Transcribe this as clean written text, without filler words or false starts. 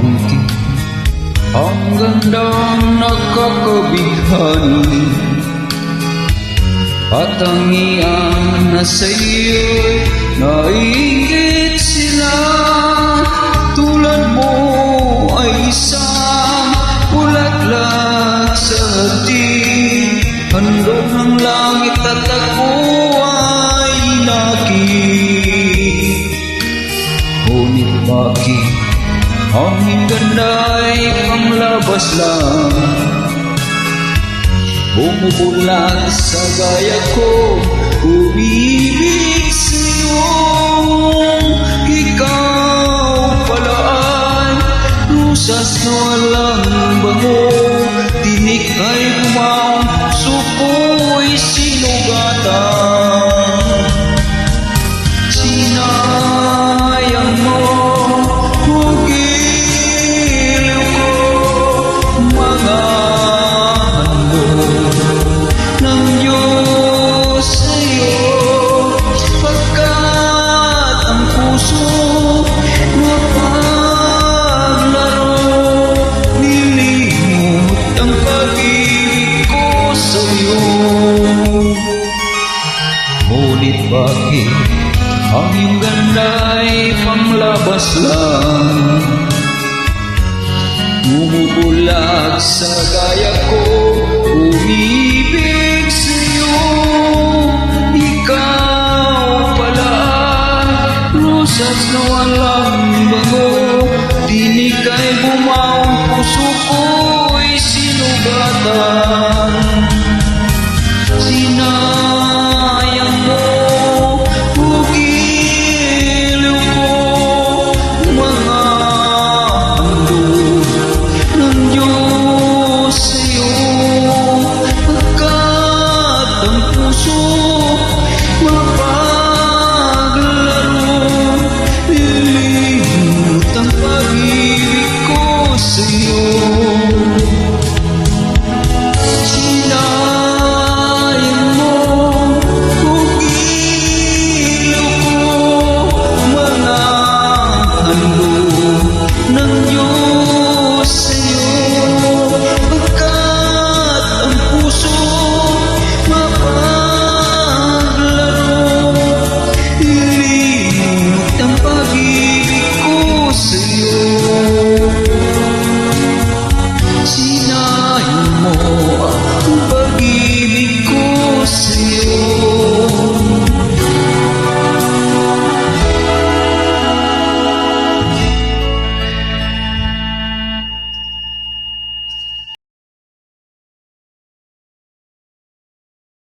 Bakit ang gandang nakakabighani, patangian na sa'yo'y nainggit sila. Tulad mo ay isang bulaklak sa hardin, handog ng langit at ako ay nakit. Ngunit bakit ang iyong ganda'y panglabas lang, bumubulag sa gaya ko, umibig sa'yo. Ikaw pala ay rusas na walang bango, tinik ay gumawang, puso ko'y sinugatan. Sinayang mo ang giliw ko, mga handog ng Diyos sa'yo, pagkat ang puso napaglaro, nilimot ang pag-ibig ko sa'yo. Ngunit bakit ang iyong ganda'y panglabas lang, bumubulag sa gaya ko, umibig sa'yo. Ikaw pala ay rusas na walang bango, tinig ay bumawang, puso ko'y sinugatan.